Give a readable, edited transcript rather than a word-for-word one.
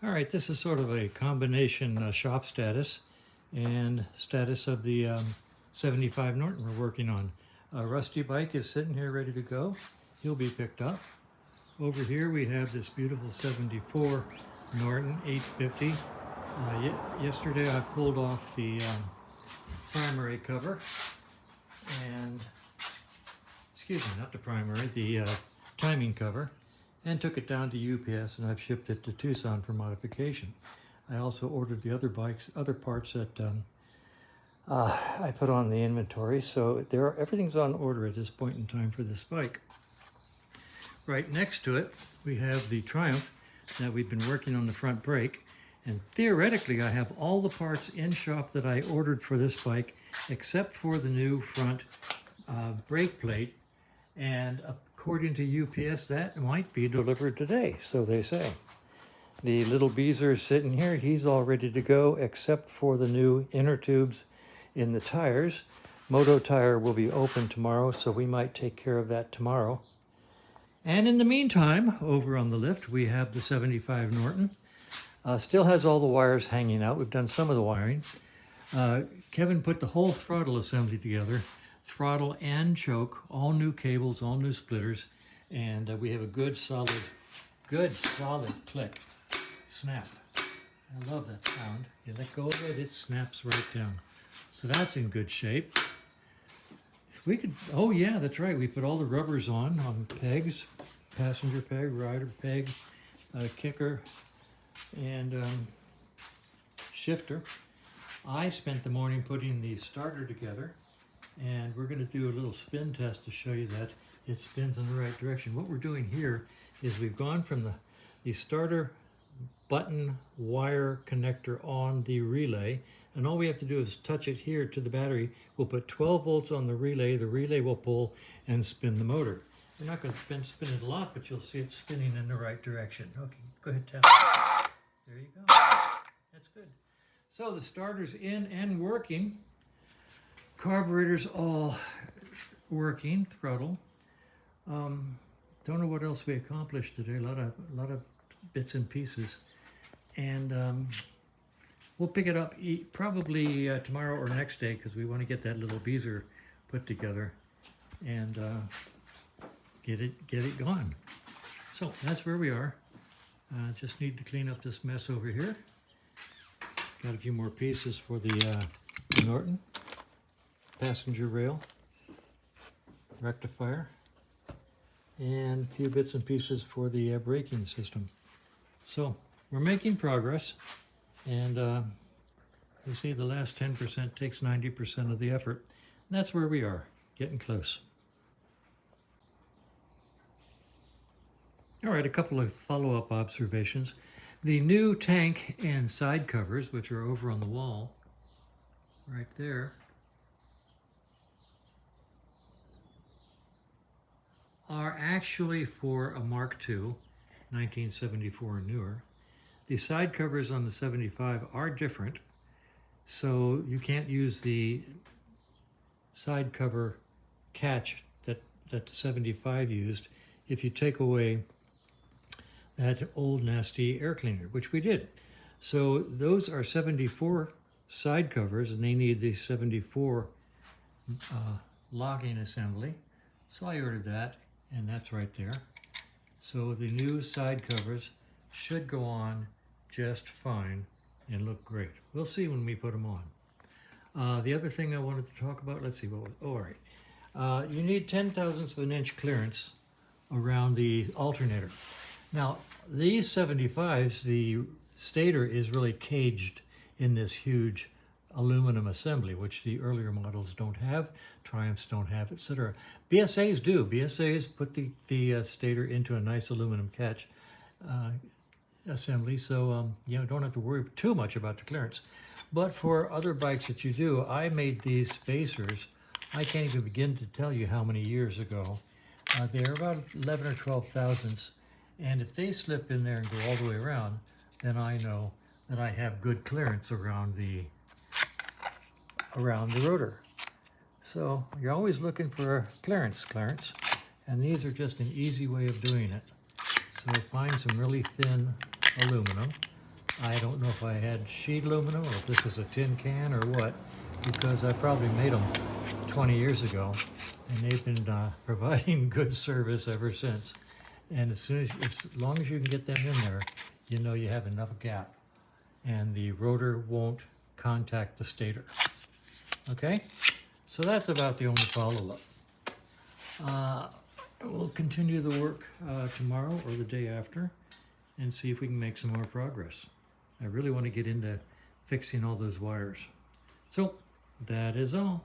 All right, this is sort of a combination shop status and status of the 75 Norton we're working on. Rusty bike is sitting here ready to go. He'll be picked up. Over here we have this beautiful 74 Norton 850. Yesterday I pulled off the primary cover and, excuse me, not the primary, the timing cover, and took it down to UPS, and I've shipped it to Tucson for modification. I also ordered the other parts that I put on the inventory, so everything's on order at this point in time for this bike. Right next to it, we have the Triumph that we've been working on the front brake, and theoretically I have all the parts in shop that I ordered for this bike except for the new front brake plate, and according to UPS that might be delivered today, so they say. The little Beezer is sitting here. He's all ready to go except for the new inner tubes in the tires. Moto tire will be open tomorrow, so we might take care of that tomorrow. And in the meantime, over on the lift, we have the 75 Norton. Still has all the wires hanging out. We've done some of the wiring. Kevin put the whole throttle assembly together, throttle and choke, all new cables, all new splitters, and we have a good solid click, snap. I love that sound. You let go of it, it snaps right down. So that's in good shape. We could, oh yeah, that's right. We put all the rubbers on pegs, passenger peg, rider peg, kicker, and shifter. I spent the morning putting the starter together, and we're going to do a little spin test to show you that it spins in the right direction. What we're doing here is we've gone from the starter button wire connector on the relay, and all we have to do is touch it here to the battery. We'll put 12 volts on the relay will pull and spin the motor. We're not going to spin it a lot, but you'll see it spinning in the right direction. Okay, go ahead, tap it. There you go. That's good. So the starter's in and working. Carburetor's all working, throttle. Don't know what else we accomplished today. A lot of bits and pieces. And we'll pick it up probably tomorrow or next day, because we want to get that little Beezer put together and get it going. So that's where we are. Just need to clean up this mess over here. Got a few more pieces for the Norton. Passenger rail, rectifier, and a few bits and pieces for the braking system. So we're making progress, and you see the last 10% takes 90% of the effort. And that's where we are, getting close. All right, a couple of follow-up observations. The new tank and side covers, which are over on the wall, right there, are actually for a Mark II, 1974 and newer. The side covers on the 75 are different, so you can't use the side cover catch that the 75 used if you take away that old nasty air cleaner, which we did. So those are 74 side covers, and they need the 74 locking assembly. So I ordered that, and that's right there. So the new side covers should go on just fine and look great. We'll see when we put them on. The other thing I wanted to talk about, let's see, what was, oh, all right. You need 0.010 of an inch clearance around the alternator. Now, these 75s, the stator is really caged in this huge aluminum assembly, which the earlier models don't have, Triumphs don't have, etc. BSAs do. BSAs put the stator into a nice aluminum catch assembly, so you don't have to worry too much about the clearance. But for other bikes that you do, I made these spacers. I can't even begin to tell you how many years ago. They're about 11 or 12 thousandths, and if they slip in there and go all the way around, then I know that I have good clearance around the rotor. So you're always looking for clearance, and these are just an easy way of doing it. So find some really thin aluminum. I don't know if I had sheet aluminum or if this is a tin can or what, because I probably made them 20 years ago, and they've been providing good service ever since. And as long as you can get them in there, you know you have enough gap, and the rotor won't contact the stator. Okay, so that's about the only follow-up. We'll continue the work tomorrow or the day after and see if we can make some more progress. I really want to get into fixing all those wires. So that is all.